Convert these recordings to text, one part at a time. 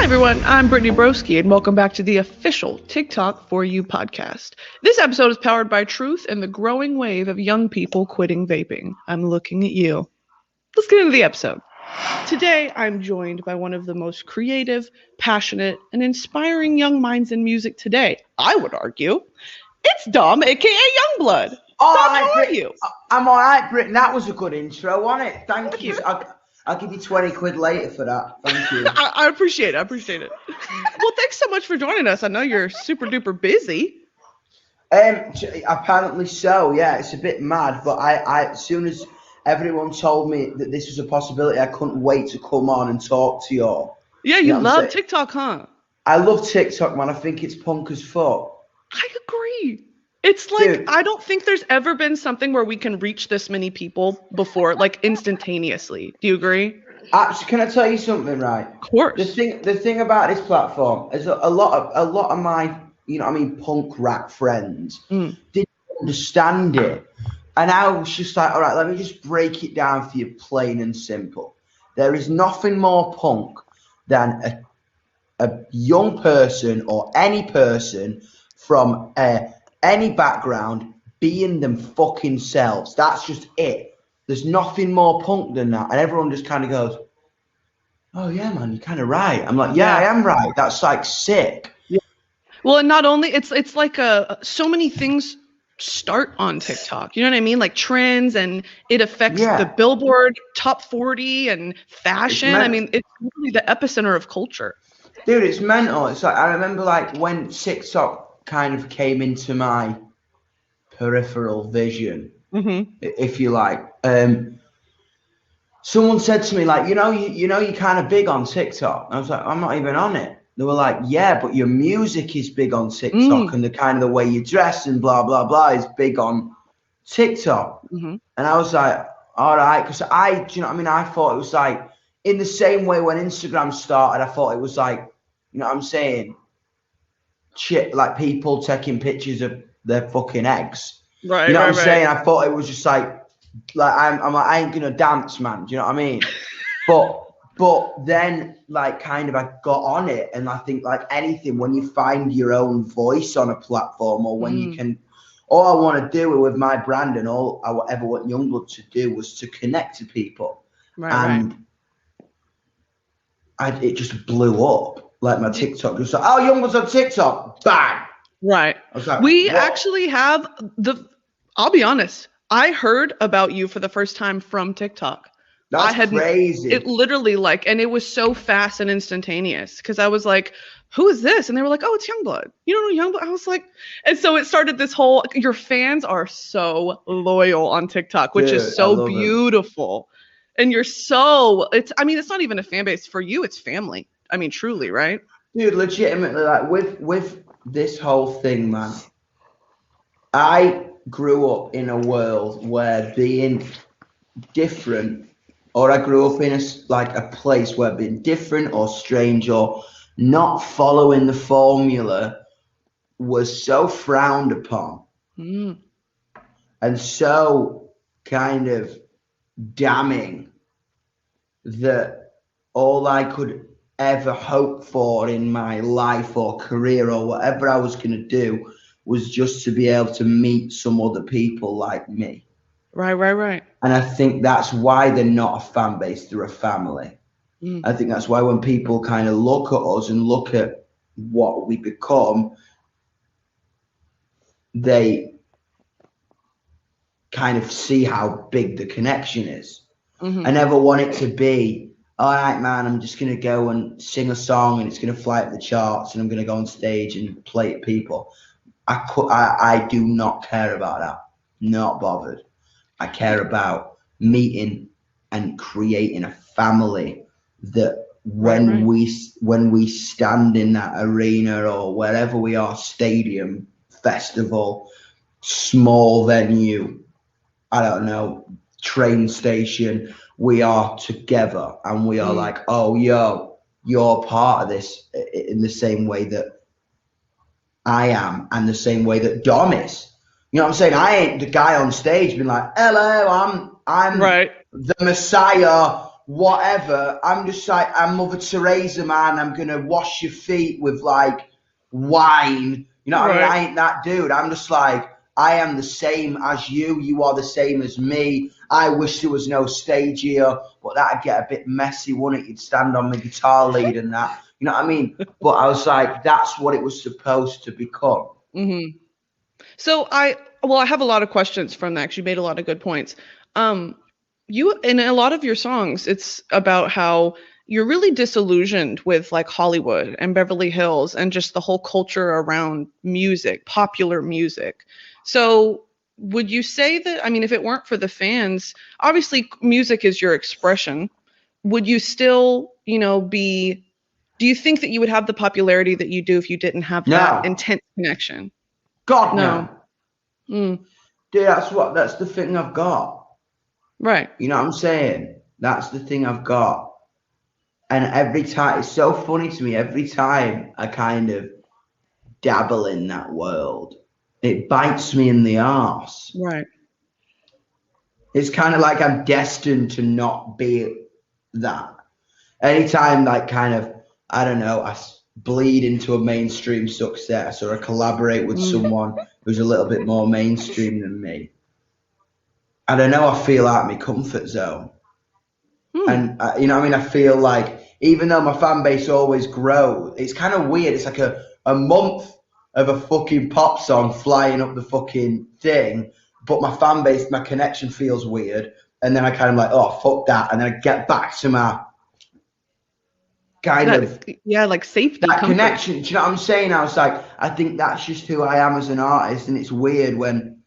everyone, I'm Brittany Broski, and welcome back to the official TikTok For You podcast. This episode is powered by Truth and the growing wave of young people quitting vaping. I'm looking at you. Let's get into the episode. Today, I'm joined by one of the most creative, passionate, and inspiring young minds in music today. I would argue. It's Dom, aka Yungblud. Dom, how are you? I'm all right, Brittany. That was a good intro, wasn't it? Thank you. I'll give you 20 quid later for that. Thank you. I appreciate it. Well, thanks so much for joining us. I know you're super duper busy. Apparently so, yeah. It's a bit mad, but I as soon as everyone told me that this was a possibility, I couldn't wait to come on and talk to you all. Yeah, you love TikTok, huh? I love TikTok, man. I think it's punk as fuck. I agree. It's like, dude, I don't think there's ever been something where we can reach this many people before, like instantaneously. Do you agree? Can I tell you something, right? Of course. The thing about this platform is a lot of my, punk rap friends didn't understand it. And I was just like, all right, let me just break it down for you plain and simple. There is nothing more punk than a young person or any person from any background being them fucking selves. That's just it. There's nothing more punk than that. And everyone just kind of goes, oh yeah, man, you're kind of right. I'm like, yeah, I am right. That's like sick. Yeah. Well, and not only, it's like so many things start on TikTok. You know what I mean? Like trends, and it affects the Billboard top 40 and fashion. I mean, it's really the epicenter of culture. Dude, it's mental. It's like, I remember like when TikTok kind of came into my peripheral vision, if you like. Someone said to me, like, you're kind of big on TikTok. I was like, I'm not even on it. They were like, yeah, but your music is big on TikTok, and the kind of the way you dress and blah blah blah is big on TikTok. And I was like, all right, because I thought it was like in the same way when Instagram started. I thought it was like, you know what I'm saying, shit, like people taking pictures of their fucking eggs. Right. You know what I'm saying? I thought it was just like I'm like, I ain't gonna dance, man. Do you know what I mean? But then like kind of I got on it, and I think like anything, when you find your own voice on a platform, or when you can, all I want to do with my brand and all I ever want Yungblud to do was to connect to people. And it just blew up. Like my TikTok was like, oh, Yungblud's on TikTok, bang. Right. I was like, we actually have I'll be honest, I heard about you for the first time from TikTok. That's crazy. It literally and it was so fast and instantaneous, because I was like, who is this? And they were like, oh, it's Yungblud. You don't know Yungblud? I was like, and so it started this whole, your fans are so loyal on TikTok, which is so beautiful. And you're so, it's not even a fan base for you, it's family. I mean, truly, right? Dude, legitimately, like with this whole thing, man, I grew up in a world where being different, or I grew up in a place where being different or strange or not following the formula was so frowned upon and so kind of damning that all I could ever hope for in my life or career or whatever I was going to do was just to be able to meet some other people like me. Right. And I think that's why they're not a fan base, they're a family. I think that's why when people kind of look at us and look at what we become, they kind of see how big the connection is. I never want it to be, all right, man, I'm just going to go and sing a song and it's going to fly up the charts and I'm going to go on stage and play at people. I do not care about that. Not bothered. I care about meeting and creating a family that when we stand in that arena or wherever we are, stadium, festival, small venue, I don't know, train station, we are together and we are like, oh, yo, you're part of this in the same way that I am and the same way that Dom is. You know what I'm saying? I ain't the guy on stage being like, hello, I'm the Messiah whatever. I'm just like, I'm Mother Teresa, man. I'm gonna wash your feet with like wine. You know what I mean? Right. I ain't that dude. I'm just like, I am the same as you. You are the same as me. I wish there was no stage here, but that'd get a bit messy, wouldn't it? You'd stand on the guitar lead and that. You know what I mean? But I was like, that's what it was supposed to become. Mm-hmm. So I have a lot of questions from that 'cause you made a lot of good points. You in a lot of your songs, it's about how you're really disillusioned with like Hollywood and Beverly Hills and just the whole culture around music, popular music. So would you say that, I mean, if it weren't for the fans, obviously music is your expression. Would you still, do you think that you would have the popularity that you do if you didn't have that No, intense connection? God, No. no. Mm, Dude, that's the thing I've got. right. You know what I'm saying? That's the thing I've got. And every time, it's so funny to me, every time I kind of dabble in that world, it bites me in the arse. Right. It's kind of like I'm destined to not be that. Anytime, like, kind of, I don't know, bleed into a mainstream success or I collaborate with Mm, someone who's a little bit more mainstream than me, I don't know, I feel out of my comfort zone. hmm. And, you know what I mean? I feel like even though my fan base always grows, it's kind of weird. It's like a month of a fucking pop song flying up the fucking thing, but my fan base, my connection feels weird. And then I kind of like, oh, fuck that. And then I get back to my kind of Yeah, like safety, that comfort. connection. Do you know what I'm saying? I was like, I think that's just who I am as an artist. And it's weird when,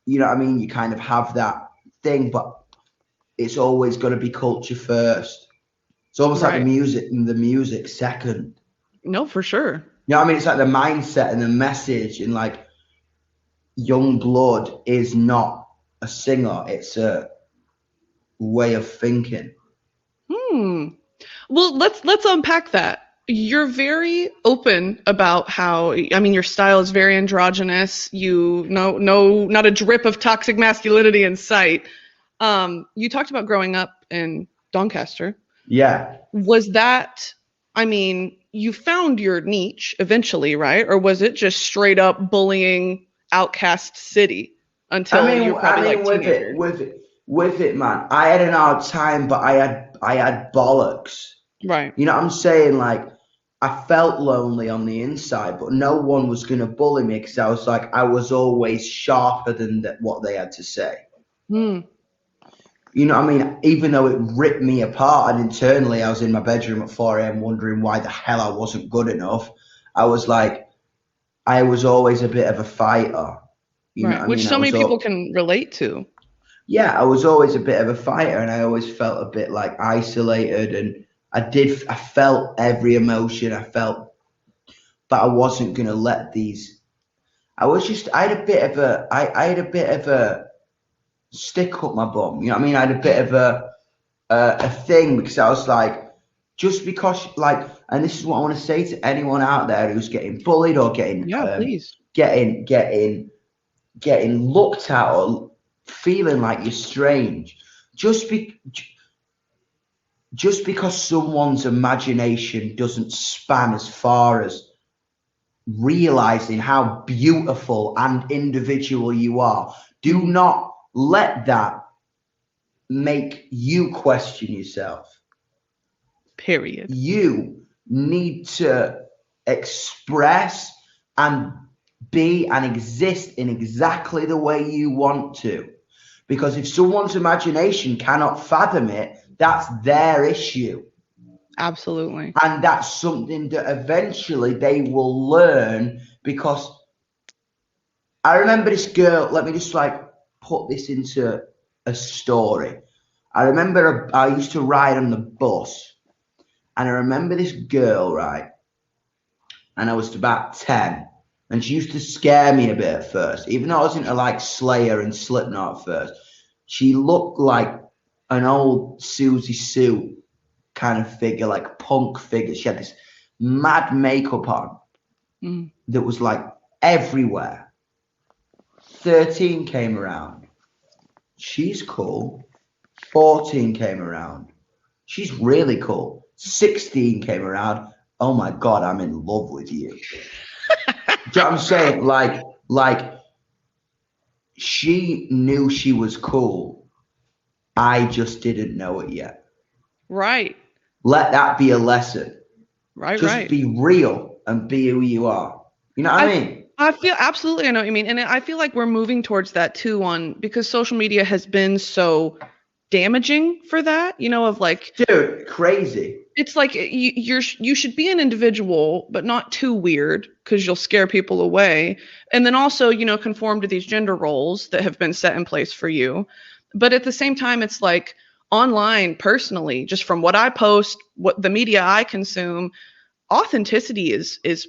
you know what I mean? You kind of have that thing, but it's always going to be culture first. It's almost like Right. the music second. No, for sure. You know what I mean? It's like the mindset and the message, and like Yungblud is not a singer; it's a way of thinking. Hmm. Well, let's unpack that. You're very open about how, I mean, your style is very androgynous. You no not a drip of toxic masculinity in sight. You talked about growing up in Doncaster. Yeah. Was that, I mean, you found your niche eventually, right? Or was it just straight up bullying outcast city until you're I probably like mean, teenager? with it, man. I had an hard time, but I had bollocks. Right. You know what I'm saying? Like, I felt lonely on the inside, but no one was gonna bully me because I was like, I was always sharper than what they had to say. Hmm. You know what I mean? Even though it ripped me apart, and internally I was in my bedroom at 4 a.m. wondering why the hell I wasn't good enough. I was like, I was always a bit of a fighter. You know what Right. I Which mean? so many people can relate to. Yeah, I was always a bit of a fighter, and I always felt a bit like isolated. And I felt every emotion. I felt, but I wasn't gonna let these. I had a bit of a stick up my bum. You know what I mean? I had a bit of a thing because I was like, just because like, and this is what I want to say to anyone out there who's getting bullied or Yeah, please. getting getting getting looked at or feeling like you're strange. Just be just because someone's imagination doesn't span as far as realizing how beautiful and individual you are, do Mhm. not let that make you question yourself. Period. You need to express and be and exist in exactly the way you want to. Because if someone's imagination cannot fathom it, that's their issue. Absolutely. And that's something that eventually they will learn. Because I remember this girl, let me just like put this into a story. I remember I used to ride on the bus, and I remember this girl, right? And I was about 10. And she used to scare me a bit at first, even though I was into like Slayer and Slipknot at first. She looked like an old Susie Sue kind of figure, like punk figure. She had this mad makeup on Mm. that was like everywhere. 13 came around. She's cool. 14 came around. She's really cool. 16 came around. Oh my God, I'm in love with you. Do you know what I'm saying? Like she knew she was cool. I just didn't know it yet. Right. Let that be a lesson. Right, Just right. be real and be who you are. You know what I mean? I feel absolutely, I know what you mean. And I feel like we're moving towards that too, because social media has been so damaging for that, of like, Dude, crazy. it's like you should be an individual, but not too weird because you'll scare people away. And then also, conform to these gender roles that have been set in place for you. But at the same time, it's like online, personally, just from what I post, what the media I consume, authenticity is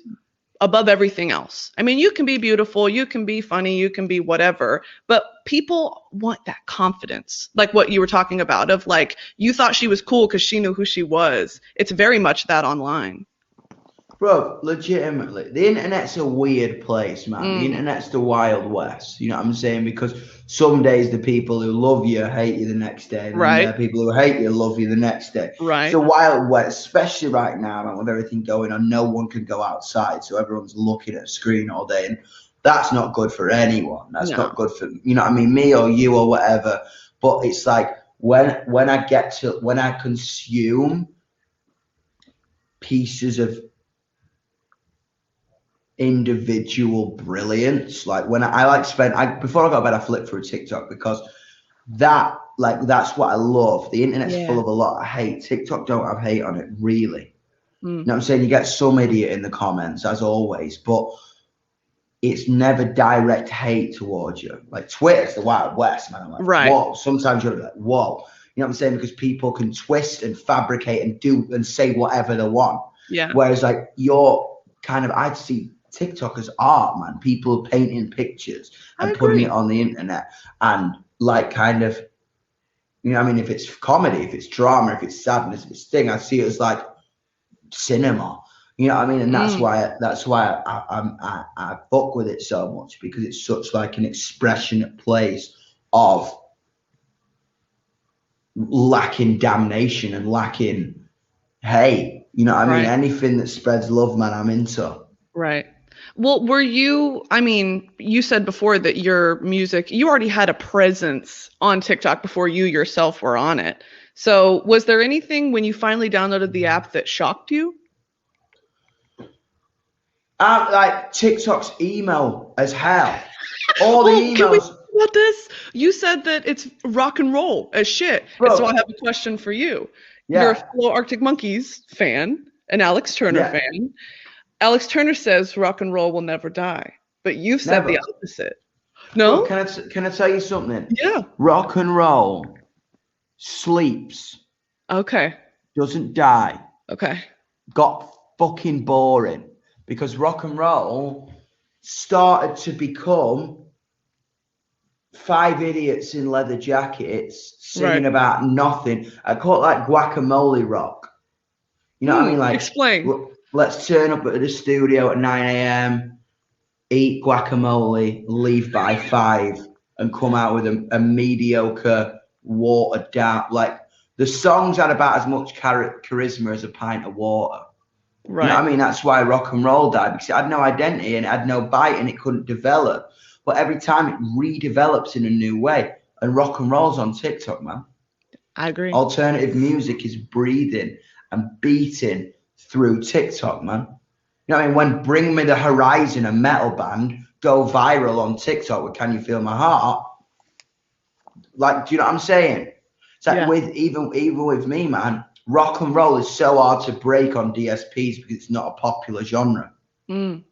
above everything else. I mean, you can be beautiful, you can be funny, you can be whatever, but people want that confidence. Like what you were talking about of like, you thought she was cool because she knew who she was. It's very much that online. Bro, legitimately, the internet's a weird place, man. The internet's the Wild West. You know what I'm saying? Because some days the people who love you hate you the next day, and then Right. the people who hate you love you the next day. Right. It's a Wild West, especially right now, man, with everything going on. No one can go outside, so everyone's looking at a screen all day, and that's not good for anyone. That's No. not good for, you know what I mean, me or you or whatever. But it's like when I consume pieces of individual brilliance. Like when I like before I go to bed, I flip through TikTok because that's what I love. The internet's full of a lot of hate. TikTok don't have hate on it, really. You know what I'm saying? You get some idiot in the comments, as always, but it's never direct hate towards you. Like Twitter's the Wild West, man. I'm like, right. Whoa. Sometimes you're like, whoa. You know what I'm saying? Because people can twist and fabricate and do and say whatever they want. Yeah. Whereas like you're kind of, I'd see TikTok as art, man. People painting pictures and putting it on the internet and like kind of, you know what I mean? If it's comedy, if it's drama, if it's sadness, if it's thing, I see it as like cinema. You know what I mean? And that's why I fuck with it so much, because it's such like an expressionate place of lacking damnation and lacking hate. You know what I mean? Anything that spreads love, man, I'm into. Right. Well, you said before that your music, you already had a presence on TikTok before you yourself were on it. So was there anything when you finally downloaded the app that shocked you? Like TikTok's email as hell. All the emails. Can we talk about this? You said that it's rock and roll as shit. Bro. And so I have a question for you. Yeah. You're a fellow Arctic Monkeys fan, an Alex Turner fan. Alex Turner says rock and roll will never die, but you've said the opposite. No? Bro, can I tell you something? Yeah. Rock and roll sleeps. Okay. Doesn't die. Okay. Got fucking boring because rock and roll started to become 5 idiots in leather jackets singing about nothing. I call it like guacamole rock. You know what I mean? Like, explain. Let's turn up at the studio at 9 a.m., eat guacamole, leave by 5, and come out with a mediocre, watered down. Like, the songs had about as much charisma as a pint of water. Right. You know what I mean? That's why rock and roll died, because it had no identity and it had no bite and it couldn't develop. But every time it redevelops in a new way. And rock and roll's on TikTok, man. I agree. Alternative music is breathing and beating through TikTok, man. You know what I mean? When Bring Me the Horizon, a metal band, go viral on TikTok with Can You Feel My Heart? Like, do you know what I'm saying? It's like with even with me, man, rock and roll is so hard to break on DSPs because it's not a popular genre. And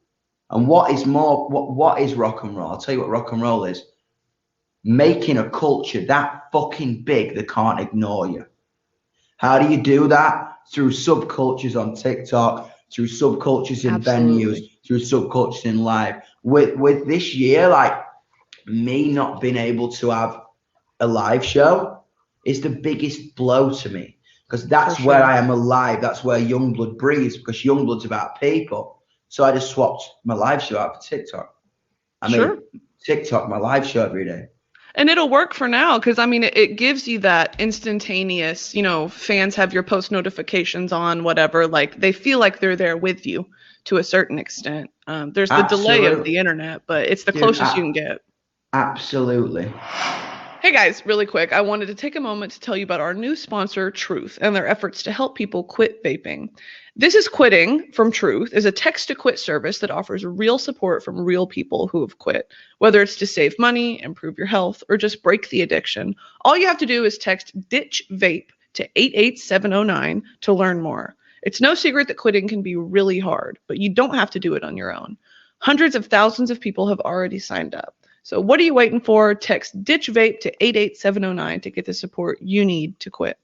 what is rock and roll? I'll tell you what rock and roll is. Making a culture that fucking big they can't ignore you. How do you do that? Through subcultures on TikTok, through subcultures in venues, through subcultures in live. With this year, like me not being able to have a live show is the biggest blow to me, because that's where I am alive. That's where Yungblud breathes, because Yungblud's about people. So I just swapped my live show out for TikTok. I mean, TikTok, my live show every day. And it'll work for now because, I mean, it gives you that instantaneous, fans have your post notifications on, whatever. Like, they feel like they're there with you to a certain extent. There's the delay of the Absolutely. internet, but it's the Dude, closest you can get. absolutely. Hey guys, really quick, I wanted to take a moment to tell you about our new sponsor, Truth, and their efforts to help people quit vaping. This is Quitting from Truth is a text to quit service that offers real support from real people who have quit. Whether it's to save money, improve your health, or just break the addiction, all you have to do is text Ditch Vape to 88709 to learn more. It's no secret that quitting can be really hard, but you don't have to do it on your own. Hundreds of thousands of people have already signed up. So what are you waiting for? Text Ditch Vape to 88709 to get the support you need to quit.